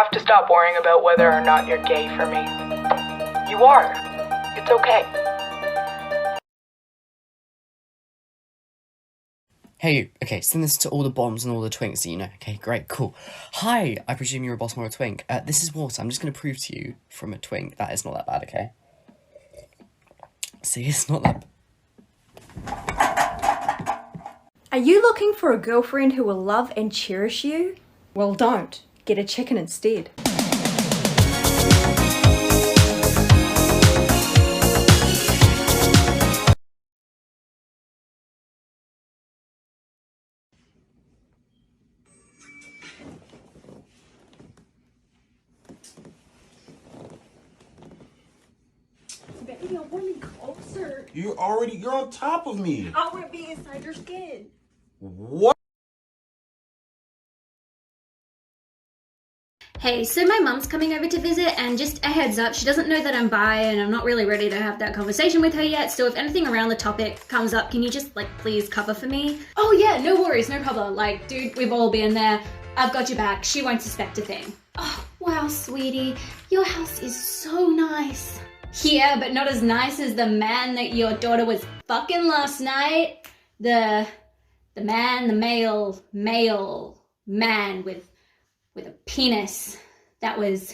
have to stop worrying about whether or not you're gay for me. You are. It's okay. Hey, okay, send this to all the bombs and all the twinks that you know. Okay, great, cool. Hi, I presume you're a boss or a twink. This is water. I'm just going to prove to you from a twink that it's not that bad, okay? See, it's not that Are you looking for a girlfriend who will love and cherish you? Well, don't. Get a chicken instead. Baby, I want to be closer. You're on top of me. I want to be inside your skin. What? Hey, so my mum's coming over to visit, and just a heads up, she doesn't know that I'm bi and I'm not really ready to have that conversation with her yet, so if anything around the topic comes up, can you just, please cover for me? Oh yeah, no worries, no problem. Dude, we've all been there. I've got your back. She won't suspect a thing. Oh, wow, sweetie. Your house is so nice. Yeah, but not as nice as the man that your daughter was fucking last night. The male man with a penis that was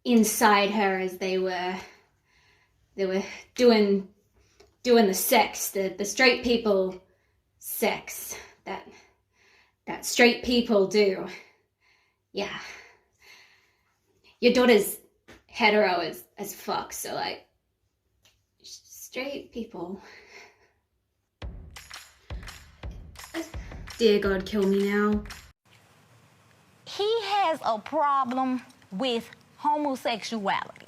inside her as they were doing the sex, the straight people sex that straight people do. Yeah. Your daughter's hetero as fuck, so straight people. Dear God, kill me now. He has a problem with homosexuality.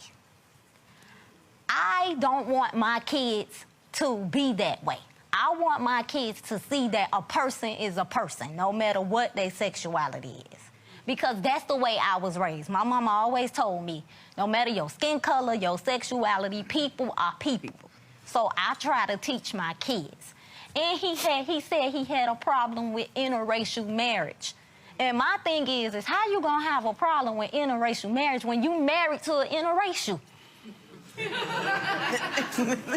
I don't want my kids to be that way. I want my kids to see that a person is a person, no matter what their sexuality is. Because that's the way I was raised. My mama always told me, no matter your skin color, your sexuality, people are people. So I try to teach my kids. And he said he had a problem with interracial marriage. And my thing is how you gonna have a problem with interracial marriage when you married to an interracial?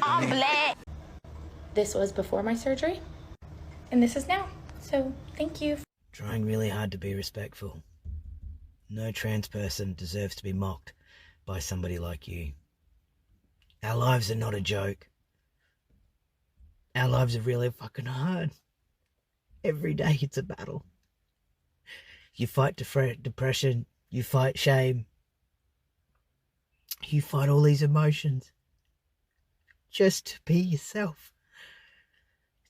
I'm black. This was before my surgery, and this is now. So thank you. Trying really hard to be respectful. No trans person deserves to be mocked by somebody like you. Our lives are not a joke. Our lives are really fucking hard. Every day it's a battle. You fight depression, you fight shame, you fight all these emotions just to be yourself.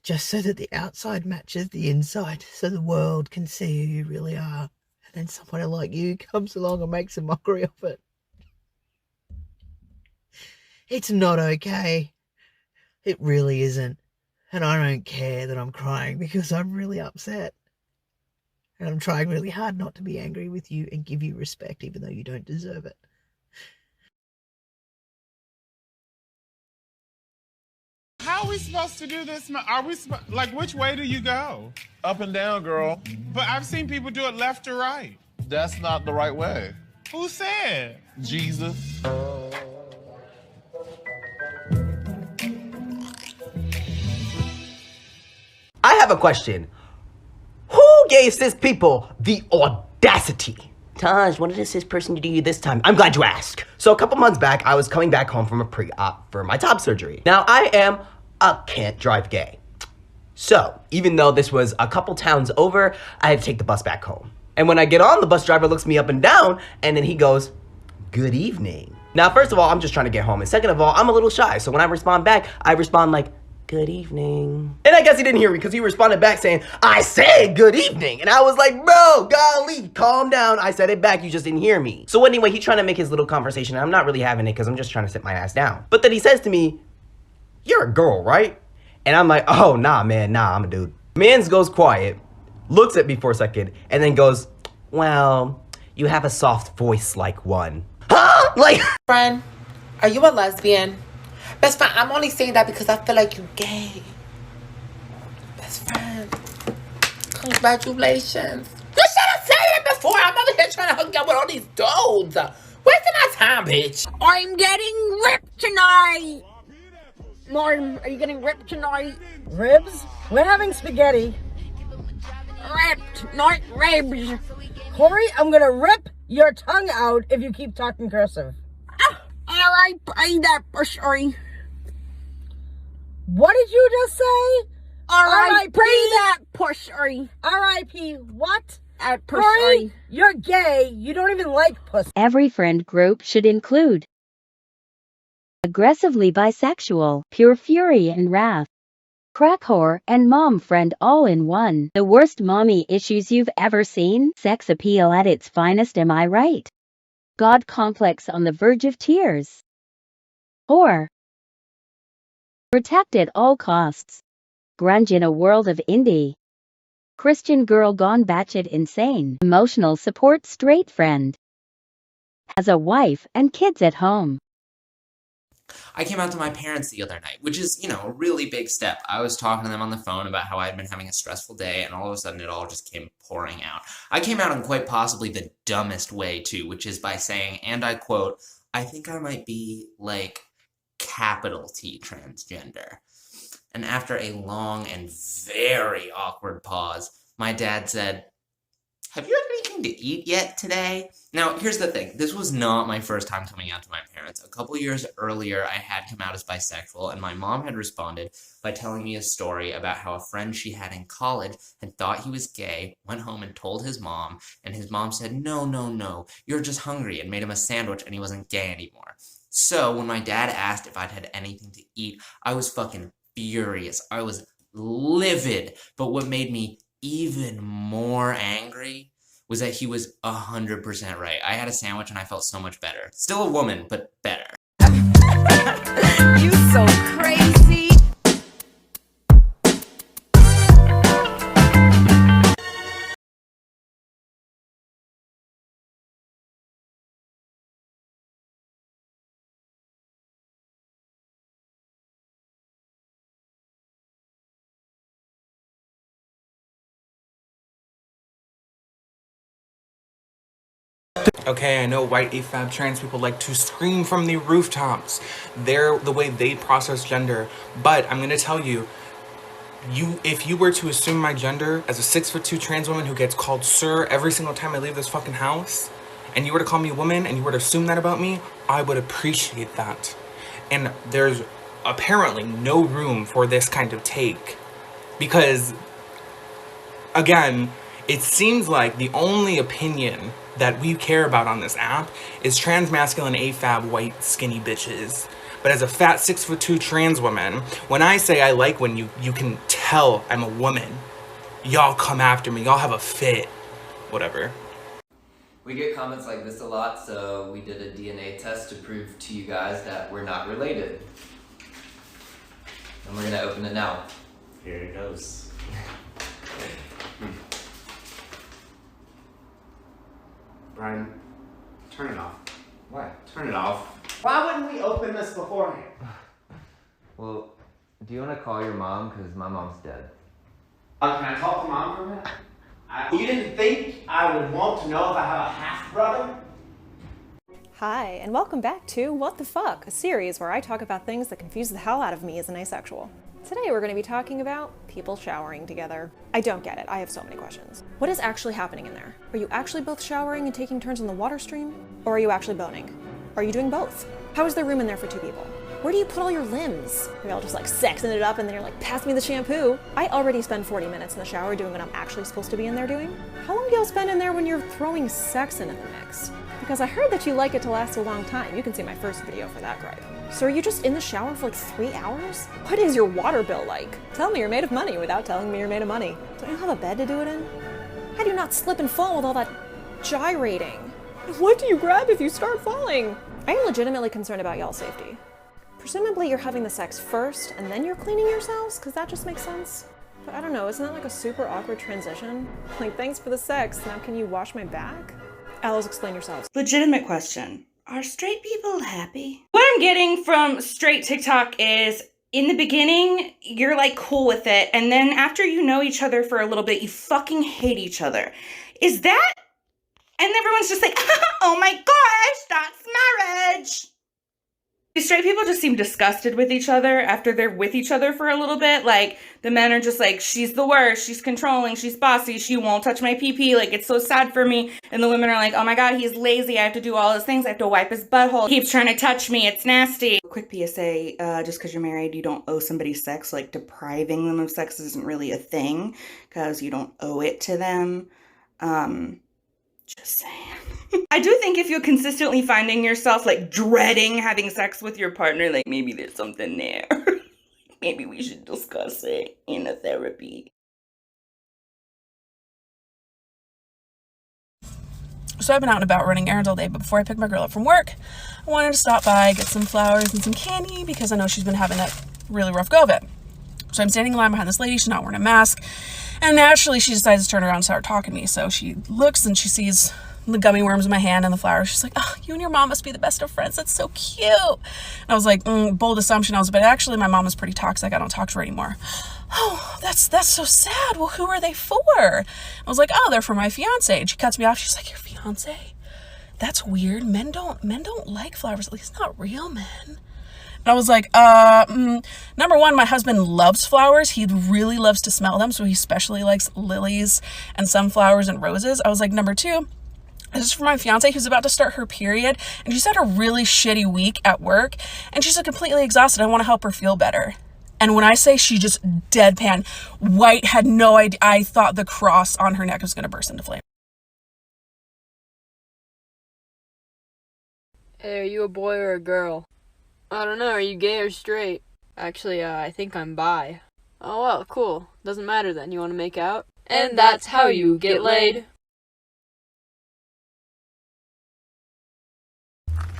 Just so that the outside matches the inside, so the world can see who you really are. And then somebody like you comes along and makes a mockery of it. It's not okay. It really isn't. And I don't care that I'm crying because I'm really upset. And I'm trying really hard not to be angry with you and give you respect even though you don't deserve it. How are we supposed to do this? Are we which way do you go? Up and down, girl. But I've seen people do it left to right. That's not the right way. Who said? Jesus. I have a question. Who gave cis people the audacity? Taj, what did a cis person do to you this time? I'm glad you asked. So a couple months back, I was coming back home from a pre-op for my top surgery. Now, I am a can't drive gay. So, even though this was a couple towns over, I had to take the bus back home. And when I get on, the bus driver looks me up and down, and then he goes, "Good evening." Now, first of all, I'm just trying to get home. And second of all, I'm a little shy. So when I respond back, I respond like, "Good evening." And I guess he didn't hear me because he responded back saying, "I said good evening." And I was like, bro, golly, calm down. I said it back, you just didn't hear me. So anyway, he's trying to make his little conversation. And I'm not really having it because I'm just trying to sit my ass down. But then he says to me, "You're a girl, right?" And I'm like, "Oh, nah, man, nah, I'm a dude." Mans goes quiet, looks at me for a second, and then goes, "Well, you have a soft voice like one." Huh? Like, friend, are you a lesbian? Best friend, I'm only saying that because I feel like you gay. Best friend, congratulations. You should have said it before swear, I'm over here trying to hook up with all these dudes. Wasting my time, bitch. I'm getting ripped tonight. Martin, are you getting ripped tonight? Ribs? We're having spaghetti. Ripped, not ribs. Corey, I'm gonna rip your tongue out if you keep talking cursive. R.I.P. that pussy. What did you just say? R.I.P. that pussy. R.I.P. what? That pussy. Corey, you're gay. You don't even like pussy. Every friend group should include aggressively bisexual, pure fury and wrath, crack whore, and mom friend all in one. The worst mommy issues you've ever seen? Sex appeal at its finest, am I right? God complex on the verge of tears. Whore. Protect at all costs. Grunge in a world of indie. Christian girl gone batshit insane. Emotional support straight friend. Has a wife and kids at home. I came out to my parents the other night, which is, a really big step. I was talking to them on the phone about how I had been having a stressful day, and all of a sudden it all just came pouring out. I came out in quite possibly the dumbest way, too, which is by saying, and I quote, I think I might be, capital T transgender. And after a long and very awkward pause, my dad said, have you had anything to eat yet today? Now, here's the thing. This was not my first time coming out to my parents. A couple years earlier, I had come out as bisexual, and my mom had responded by telling me a story about how a friend she had in college had thought he was gay, went home and told his mom, and his mom said, no, you're just hungry, and made him a sandwich, and he wasn't gay anymore. So, when my dad asked if I'd had anything to eat, I was fucking furious. I was livid. But what made me even more angry was that he was 100% right. I had a sandwich and I felt so much better. Still a woman, but better. You so crazy. Okay, I know white AFAB trans people like to scream from the rooftops. They're the way they process gender. But I'm gonna tell you, if you were to assume my gender as a 6'2" trans woman who gets called sir every single time I leave this fucking house, and you were to call me a woman and you were to assume that about me, I would appreciate that. And there's apparently no room for this kind of take. Because, again, it seems like the only opinion that we care about on this app is transmasculine AFAB white skinny bitches. But as a fat 6'2" trans woman, when I say I like when you can tell I'm a woman, y'all come after me, y'all have a fit, whatever. We get comments like this a lot, so we did a DNA test to prove to you guys that we're not related. And we're gonna open it now. Here it goes. Brian, turn it off. Why? Turn it off. Why wouldn't we open this beforehand? Well, do you want to call your mom? Because my mom's dead. Can I talk to Mom for a minute? You didn't think I would want to know if I have a half-brother? Hi, and welcome back to What the Fuck, a series where I talk about things that confuse the hell out of me as an asexual. Today we're going to be talking about people showering together. I don't get it. I have so many questions. What is actually happening in there? Are you actually both showering and taking turns on the water stream? Or are you actually boning? Are you doing both? How is there room in there for two people? Where do you put all your limbs? Are you all just sexing it up and then you're like, pass me the shampoo? I already spend 40 minutes in the shower doing what I'm actually supposed to be in there doing. How long do y'all spend in there when you're throwing sex into the mix? Because I heard that you like it to last a long time. You can see my first video for that gripe. So are you just in the shower for 3 hours? What is your water bill like? Tell me you're made of money without telling me you're made of money. Don't you have a bed to do it in? How do you not slip and fall with all that gyrating? What do you grab if you start falling? I am legitimately concerned about y'all's safety. Presumably you're having the sex first and then you're cleaning yourselves? Because that just makes sense. But I don't know, isn't that a super awkward transition? Thanks for the sex, now can you wash my back? Aloes, explain yourselves. Legitimate question. Are straight people happy? What I'm getting from straight TikTok is, in the beginning, you're cool with it, and then after you know each other for a little bit, you fucking hate each other. Is that And everyone's just like, oh my gosh, that's marriage. These straight people just seem disgusted with each other after they're with each other for a little bit. Like, the men are just like, she's the worst, she's controlling, she's bossy, she won't touch my pee-pee, like, it's so sad for me. And the women are like, oh my god, he's lazy, I have to do all his things, I have to wipe his butthole, he keeps trying to touch me, it's nasty. Quick PSA, just because you're married, you don't owe somebody sex. Like, depriving them of sex isn't really a thing, because you don't owe it to them. Just saying. I do think if you're consistently finding yourself, like, dreading having sex with your partner, like, maybe there's something there. Maybe we should discuss it in a therapy. So I've been out and about running errands all day, but before I pick my girl up from work, I wanted to stop by, get some flowers and some candy, because I know she's been having that really rough go of it. So I'm standing in line behind this lady, she's not wearing a mask, and naturally she decides to turn around and start talking to me. So she looks and she sees the gummy worms in my hand and the flowers. She's like, oh, you and your mom must be the best of friends. That's so cute. And I was like, bold assumption. But actually my mom is pretty toxic. I don't talk to her anymore. Oh, that's so sad. Well, who are they for? I was like, oh, they're for my fiance. And she cuts me off. She's like, your fiance? That's weird. Men don't like flowers. At least not real men. And I was like, number one, my husband loves flowers. He really loves to smell them. So he especially likes lilies and sunflowers and roses. I was like, number two, this is for my fiance who's about to start her period. And she's had a really shitty week at work. And she's completely exhausted. I want to help her feel better. And when I say she just deadpan, white, had no idea. I thought the cross on her neck was going to burst into flame. Hey, are you a boy or a girl? I don't know, are you gay or straight? Actually, I think I'm bi. Oh well, cool. Doesn't matter then, you wanna make out? And that's how you get laid.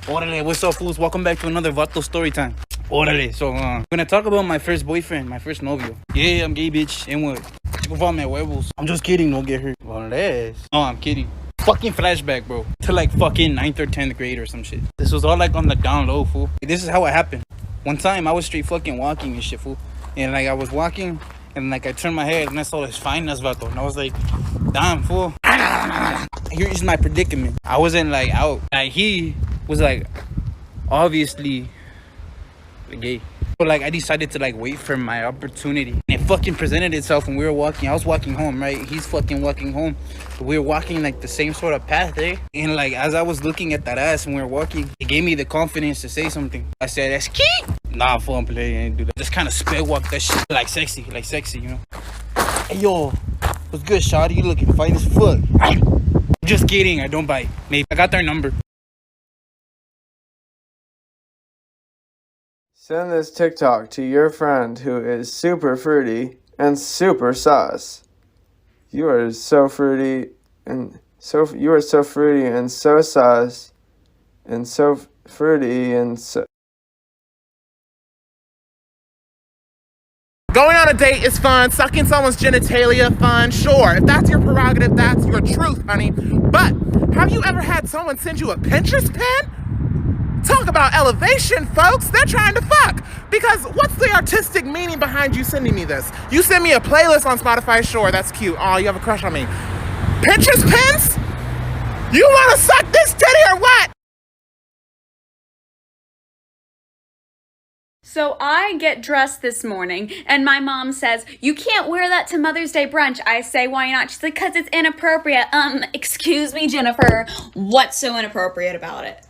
Orale, what's up, fools? Welcome back to another Vato story time. Orale, so, I'm gonna talk about my first boyfriend, my first novio. Yeah, I'm gay, bitch. And what? Chico me huevos. I'm just kidding, don't get hurt. Orale. No, I'm kidding. Fucking flashback, bro. To like fucking 9th or 10th grade or some shit. This was all like on the down low, fool. This is how it happened. One time, I was straight fucking walking and shit, fool. And like, I was walking, and like, I turned my head, and I saw this fine ass vato. And I was like, damn, fool. Here's my predicament. I wasn't like out. Like, he was like, obviously gay. But like, I decided to like wait for my opportunity. And it fucking presented itself when we were walking. I was walking home, right? He's fucking walking home. But we were walking like the same sort of path, eh? And like, as I was looking at that ass when we were walking, it gave me the confidence to say something. I said, that's cute. Nah, full on play, I didn't do that. Just kind of sped walk that shit. Like sexy, you know? Hey, yo, what's good, shawty? You looking fine as fuck. Just kidding, I don't bite. Maybe I got their number. Send this TikTok to your friend who is super fruity and super sus. You are so fruity and so fruity and so sus and so fruity and so. Going on a date is fun. Sucking someone's genitalia, fun. Sure, if that's your prerogative, that's your truth, honey. But have you ever had someone send you a Pinterest pin? Talk about elevation, folks. They're trying to fuck. Because what's the artistic meaning behind you sending me this? You send me a playlist on Spotify, sure, that's cute. Oh, you have a crush on me. Pinterest pins? You want to suck this titty or what? So I get dressed this morning and my mom says, you can't wear that to Mother's Day brunch. I say, why not? She's like, because it's inappropriate. Excuse me, Jennifer. What's so inappropriate about it?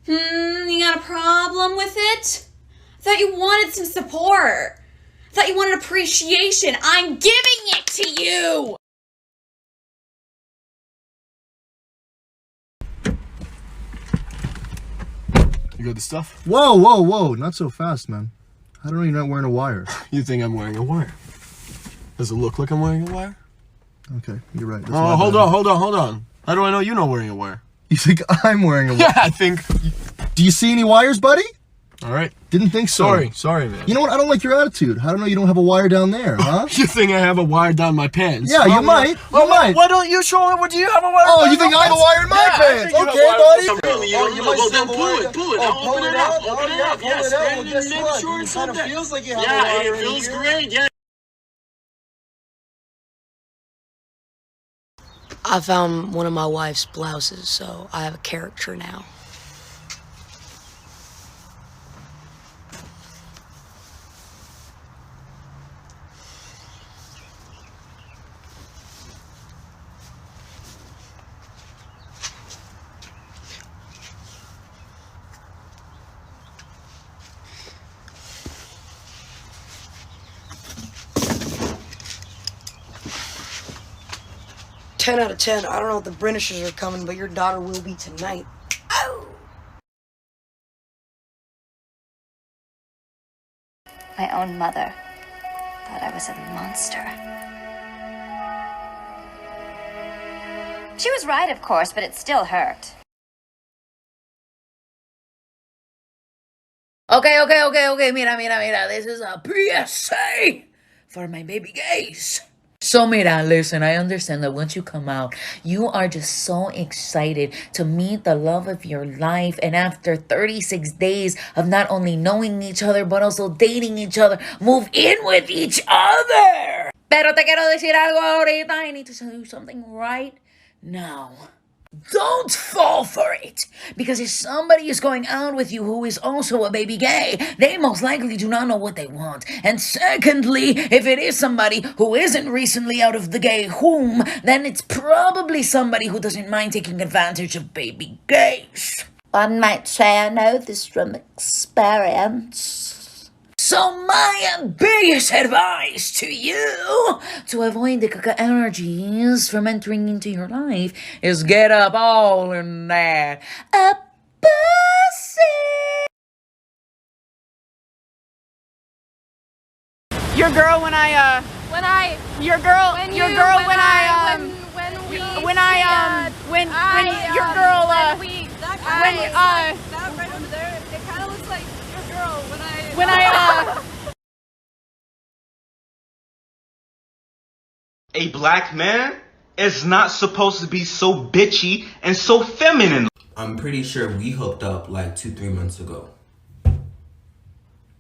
You got a problem with it? I thought you wanted some support. I thought you wanted appreciation. I'm giving it to you. You got the stuff? Whoa, not so fast, man. I don't know you're not wearing a wire. You think I'm wearing a wire? Does it look like I'm wearing a wire? Okay, you're right. Oh, hold on. How do I know you're not wearing a wire? You think I'm wearing a wire? Yeah, I think. Do you see any wires, buddy? All right. Didn't think so. Sorry, man. You know what? I don't like your attitude. How do I know you don't have a wire down there, huh? You think I have a wire down my pants? Yeah, you might. Why don't you show me? Do you have a wire? Oh, you think I have a wire in my pants? Okay, buddy. Well, then pull it. Pull it out. Yes, make sure it's up there. It feels like you have a wire. Yeah, it feels great. Yeah. I found one of my wife's blouses, so I have a character now. Ten out of 10. I don't know if the Britishers are coming, but your daughter will be tonight. My own mother thought I was a monster. She was right, of course, but it still hurt. Okay, mira, this is a PSA for my baby gays. So mira, listen, I understand that once you come out, you are just so excited to meet the love of your life, and after 36 days of not only knowing each other, but also dating each other, move in with each other. Pero te quiero decir algo ahorita. I need to tell you something right now. Don't fall for it, because if somebody is going out with you who is also a baby gay, they most likely do not know what they want. And secondly, if it is somebody who isn't recently out of the gay womb, then it's probably somebody who doesn't mind taking advantage of baby gays. One might say I know this from experience. So my biggest advice to you to avoid the caca energies from entering into your life is get up all in that a pussy. Your girl when I your girl when your you- girl when when I- I when we when I when your girl when we that guy when is like, that right over there, it kind of looks like your girl when I A black man is not supposed to be so bitchy and so feminine. I'm pretty sure we hooked up like 2-3 months ago.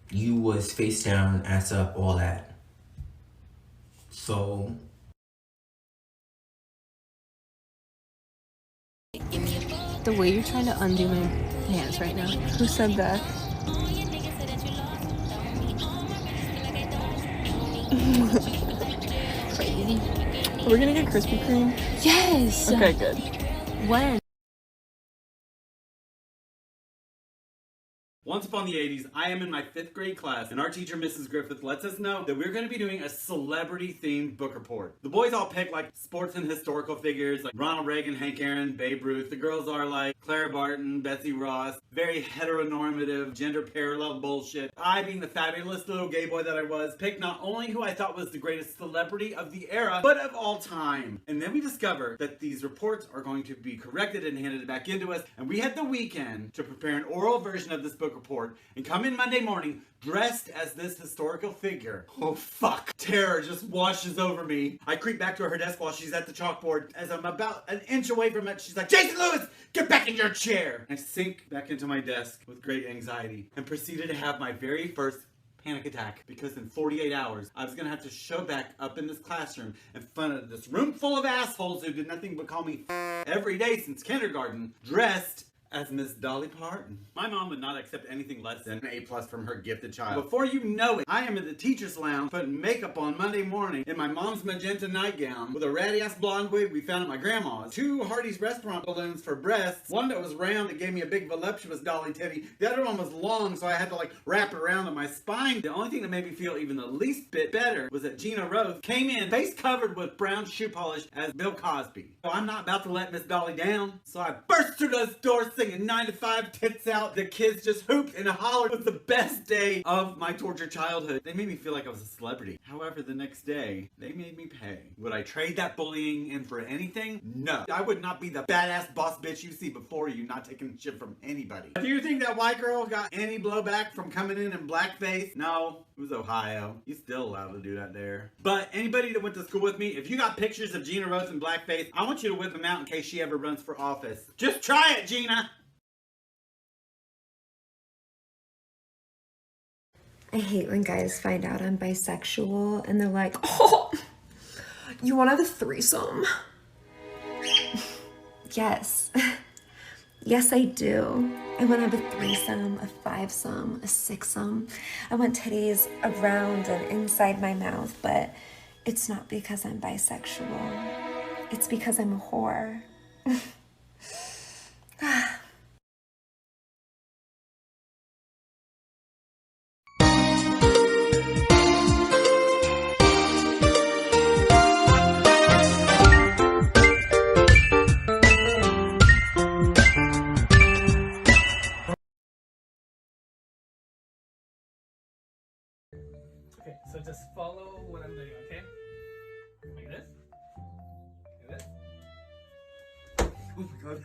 You was face down, ass up, all that. So The way you're trying to undo my pants right now. Who said that? Crazy. We're gonna get Krispy Kreme? Yes! Okay, good. When? Once upon the 80s, I am in my 5th grade class, and our teacher, Mrs. Griffith, lets us know that we're going to be doing a celebrity-themed book report. The boys all pick, like, sports and historical figures, like Ronald Reagan, Hank Aaron, Babe Ruth. The girls are, like, Clara Barton, Betsy Ross. Very heteronormative, gender-parallel bullshit. I, being the fabulous little gay boy that I was, picked not only who I thought was the greatest celebrity of the era, but of all time. And then we discover that these reports are going to be corrected and handed back into us, and we had the weekend to prepare an oral version of this book report and come in Monday morning dressed as this historical figure. Oh fuck. Terror just washes over me. I creep back to her desk while she's at the chalkboard. As I'm about an inch away from it, she's like, "Jason Lewis, get back in your chair!" I sink back into my desk with great anxiety and proceeded to have my very first panic attack, because in 48 hours I was gonna have to show back up in this classroom in front of this room full of assholes who did nothing but call me every day since kindergarten, dressed as Miss Dolly Parton. My mom would not accept anything less than an A+ from her gifted child. Before you know it, I am in the teacher's lounge putting makeup on Monday morning in my mom's magenta nightgown with a ratty-ass blonde wig we found at my grandma's, 2 Hardee's restaurant balloons for breasts, one that was round that gave me a big voluptuous dolly titty, the other one was long so I had to like wrap it around on my spine. The only thing that made me feel even the least bit better was that Gina Rose came in face covered with brown shoe polish as Bill Cosby. So I'm not about to let Miss Dolly down, so I burst through those doors singing 9 to 5, tits out. The kids just hooped and hollered. It was the best day of my tortured childhood. They made me feel like I was a celebrity. However, the next day, they made me pay. Would I trade that bullying in for anything? No. I would not be the badass boss bitch you see before you, not taking shit from anybody. Do you think that white girl got any blowback from coming in blackface? No. It was Ohio. You're still allowed to do that there. But anybody that went to school with me, if you got pictures of Gina Rose in blackface, I want you to whip them out in case she ever runs for office. Just try it, Gina! I hate when guys find out I'm bisexual and they're like, "Oh, you want to have a threesome?" Yes. Yes, I do. I want to have a threesome, a fivesome, a sixsome. I want titties around and inside my mouth, but it's not because I'm bisexual. It's because I'm a whore. Okay, so just follow what I'm doing, okay? Like this. Like this. Oh my god.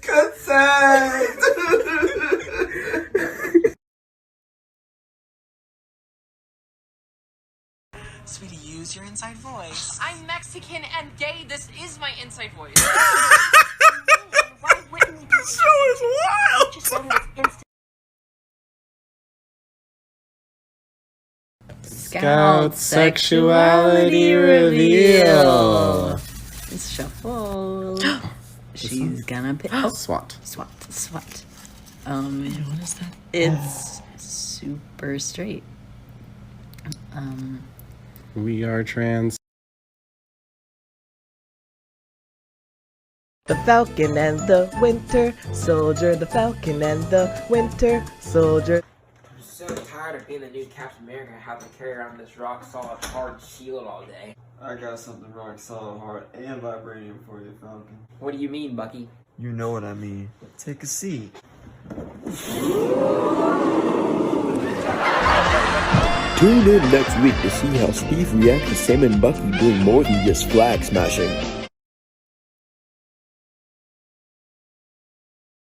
Consent! Sweetie, use your inside voice. I'm Mexican and gay. This is my inside voice. Why wouldn't we do this? Show is wild! Just let it instant. Scout sexuality reveal. Shuffle. She's gonna pick. Oh, SWAT. SWAT. What is that? It's super straight. We are trans. The Falcon and the Winter Soldier. The Falcon and the Winter Soldier. I'm so tired of being the new Captain America and having to carry around this rock solid hard shield all day. I got something rock solid, hard, and vibranium for you, Falcon. What do you mean, Bucky? You know what I mean. Take a seat. Tune in next week to see how Steve reacts to Sam and Bucky doing more than just flag smashing.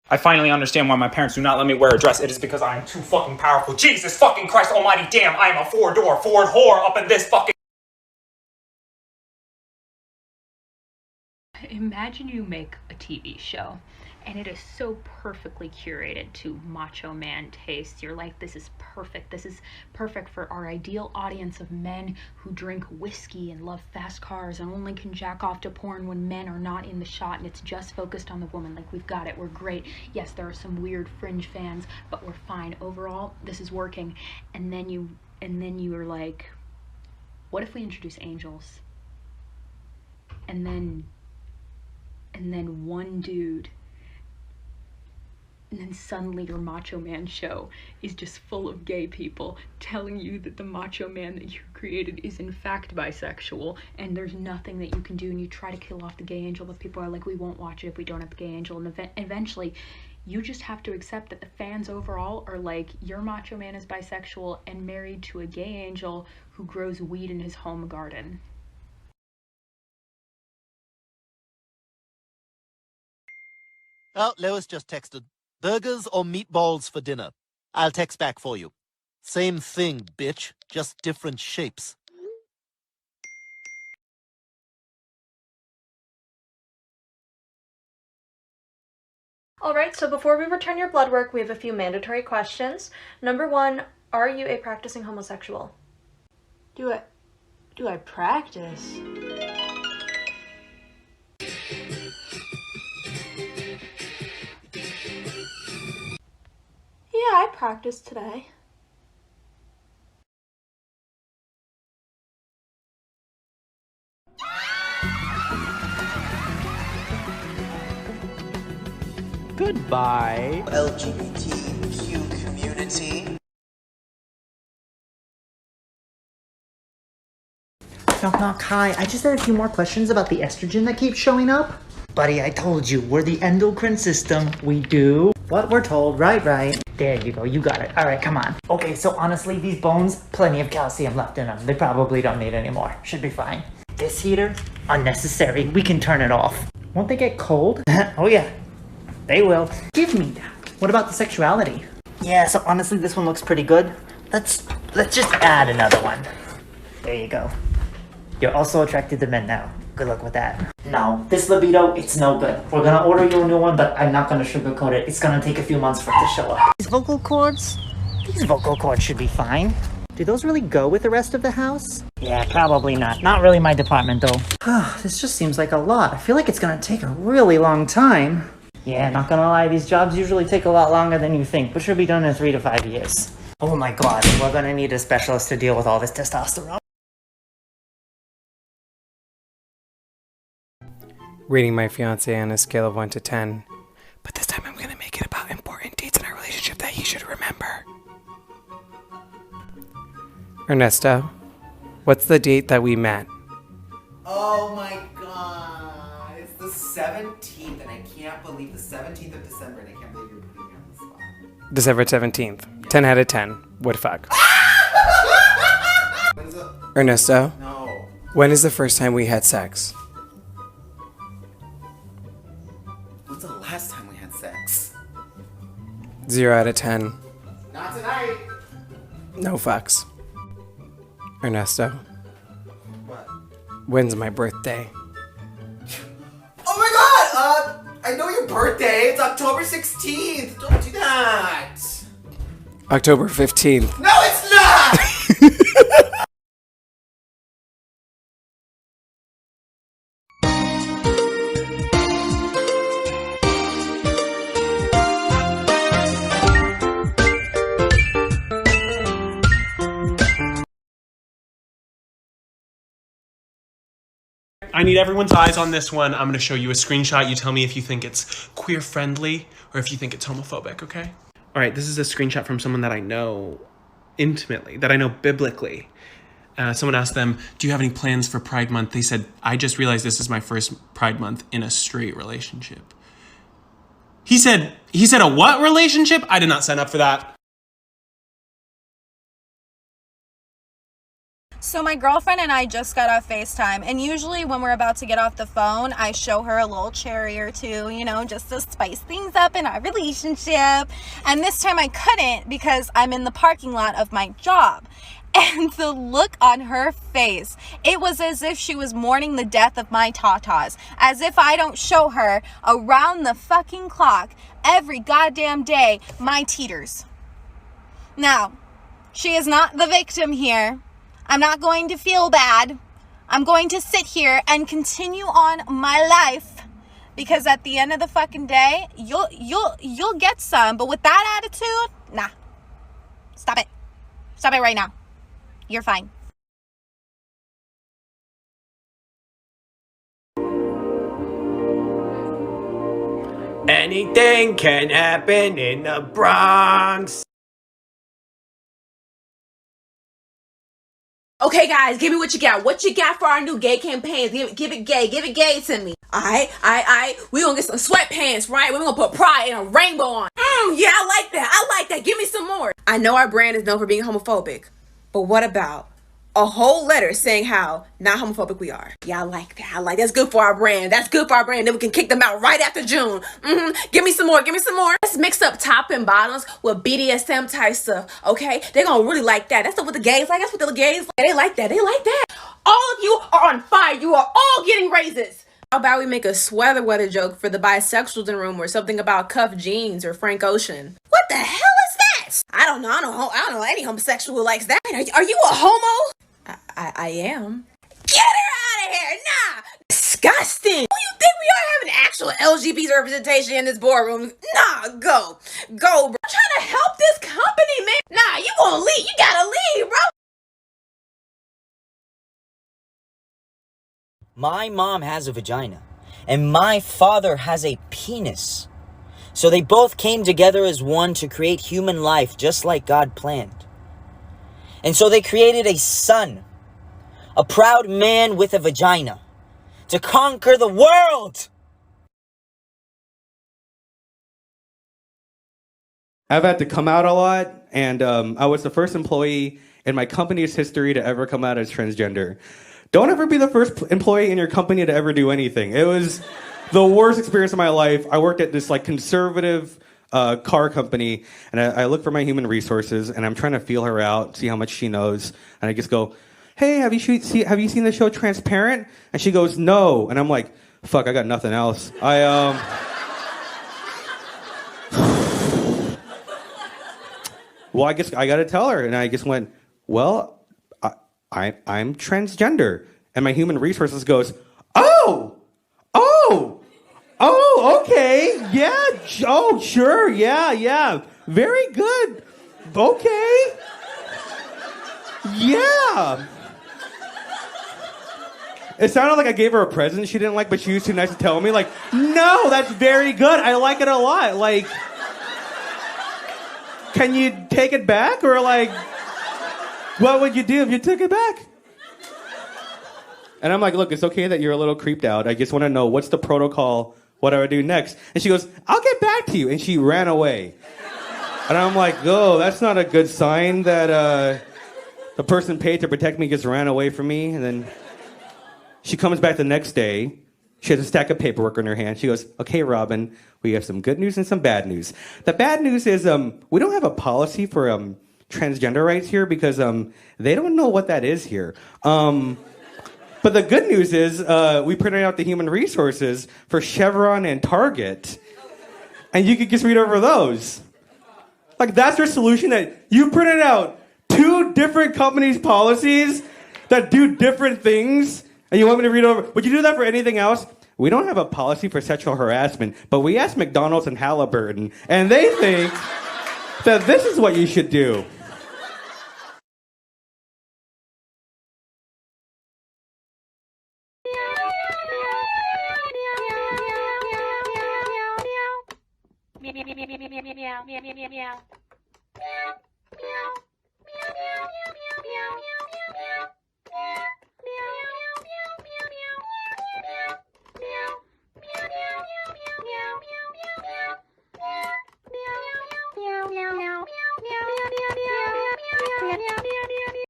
I finally understand why my parents do not let me wear a dress. It is because I am too fucking powerful. Jesus fucking Christ almighty damn, I am a four-door Ford whore up in this fucking... Imagine you make a TV show and it is so perfectly curated to macho man taste. You're like, this is perfect. This is perfect for our ideal audience of men who drink whiskey and love fast cars and only can jack off to porn when men are not in the shot and it's just focused on the woman. Like, we've got it. We're great. Yes, there are some weird fringe fans, but we're fine. Overall, this is working. And then you are like, what if we introduce angels? And then one dude, and then suddenly your Macho Man show is just full of gay people telling you that the Macho Man that you created is in fact bisexual, and there's nothing that you can do, and you try to kill off the gay angel, but people are like, we won't watch it if we don't have the gay angel, and eventually you just have to accept that the fans overall are like, your Macho Man is bisexual and married to a gay angel who grows weed in his home garden. Oh, Lois just texted. Burgers or meatballs for dinner? I'll text back for you. Same thing, bitch. Just different shapes. Alright, so before we return your blood work, we have a few mandatory questions. Number 1, are you a practicing homosexual? Do I practice? Yeah, I practiced today. Goodbye. LGBTQ community. Knock knock, hi. I just had a few more questions about the estrogen that keeps showing up. Buddy, I told you, we're the endocrine system. We do what we're told, right? There you go, you got it. All right, come on. Okay, so honestly, these bones, plenty of calcium left in them. They probably don't need any more. Should be fine. This heater, unnecessary. We can turn it off. Won't they get cold? Oh yeah, they will. Give me that. What about the sexuality? Yeah, so honestly, this one looks pretty good. Let's just add another one. There you go. You're also attracted to men now. Good luck with that. No, this libido, it's no good. We're gonna order you a new one, but I'm not gonna sugarcoat it. It's gonna take a few months for it to show up. These vocal cords? These vocal cords should be fine. Do those really go with the rest of the house? Yeah, probably not. Not really my department, though. This just seems like a lot. I feel like it's gonna take a really long time. Yeah, not gonna lie, these jobs usually take a lot longer than you think, but should be done in 3 to 5 years. Oh my god, we're gonna need a specialist to deal with all this testosterone. Rating my fiance on a scale of 1 to 10. But this time I'm gonna make it about important dates in our relationship that he should remember. Ernesto, what's the date that we met? Oh my god. It's the 17th, and I can't believe the 17th of December, and I can't believe you're putting me on the spot. December 17th. 10 out of 10. What the fuck? Ernesto? No. When is the first time we had sex? When's the last time we had sex? 0 out of 10. Not tonight. No fucks. Ernesto? What? When's my birthday? Oh my god! I know your birthday. It's October 16th. Don't do that. October 15th. No, it's not! I need everyone's eyes on this one. I'm going to show you a screenshot. You tell me if you think it's queer friendly or if you think it's homophobic, okay? All right, this is a screenshot from someone that I know intimately, that I know biblically. Someone asked them, do you have any plans for Pride Month? They said, I just realized this is my first Pride Month in a straight relationship. He said a what relationship? I did not sign up for that. So my girlfriend and I just got off FaceTime, and usually when we're about to get off the phone, I show her a little cherry or two, you know, just to spice things up in our relationship. And this time I couldn't because I'm in the parking lot of my job. And the look on her face, it was as if she was mourning the death of my tatas. As if I don't show her around the fucking clock every goddamn day my teeters. Now, she is not the victim here. I'm not going to feel bad. I'm going to sit here and continue on my life because at the end of the fucking day, you'll get some. But with that attitude, nah. Stop it. Stop it right now. You're fine. Anything can happen in the Bronx. Okay, guys, give me what you got. What you got for our new gay campaigns? Give it gay to me. Alright. We gonna get some sweatpants, right? We're gonna put pride and a rainbow on. Yeah, I like that. Give me some more. I know our brand is known for being homophobic, but what about a whole letter saying how not homophobic we are? Yeah, I like that. That's good for our brand. Then we can kick them out right after June. Give me some more. Let's mix up top and bottoms with BDSM type stuff, okay? They're gonna really like that. That's what the gays like. That's what the gays like. They like that. All of you are on fire. You are all getting raises. How about we make a sweater weather joke for the bisexuals in the room, or something about cuff jeans or Frank Ocean? What the hell is that? I don't know any homosexual who likes that. Are you a homo? I am. Get her out of here! Nah! Disgusting! Who you think we are, having actual LGBT representation in this boardroom? Nah, go, bro. I'm trying to help this company, man. Nah, you gonna leave. You gotta leave, bro. My mom has a vagina, and my father has a penis. So they both came together as one to create human life just like God planned. And so they created a son, a proud man with a vagina, to conquer the world. I've had to come out a lot, and I was the first employee in my company's history to ever come out as transgender. Don't ever be the first employee in your company to ever do anything. It was the worst experience of my life. I worked at this conservative car company, and I look for my human resources, and I'm trying to feel her out, see how much she knows, and I just go, hey, have you seen the show Transparent? And she goes, no. And I'm like, fuck, I got nothing else. Well, I guess I got to tell her. And I just went, well, I'm transgender. And my human resources goes, oh, okay, yeah, oh, sure, yeah, very good, okay, yeah. It sounded like I gave her a present she didn't like, but she was too nice to tell me, like, no, that's very good, I like it a lot, like, can you take it back, or like, what would you do if you took it back? And I'm like, look, it's okay that you're a little creeped out. I just want to know, what's the protocol? What do I do next? And she goes, I'll get back to you. And she ran away. And I'm like, oh, that's not a good sign that the person paid to protect me just ran away from me. And then she comes back the next day. She has a stack of paperwork in her hand. She goes, okay, Robin, we have some good news and some bad news. The bad news is we don't have a policy for transgender rights here because they don't know what that is here. But the good news is we printed out the human resources for Chevron and Target, and you could just read over those. Like, that's your solution, that you printed out 2 different companies' policies that do different things, and you want me to read over? Would you do that for anything else? We don't have a policy for sexual harassment, but we asked McDonald's and Halliburton, and they think that this is what you should do. Meow, meow, meow, meow, meow, meow, meow, meow, meow.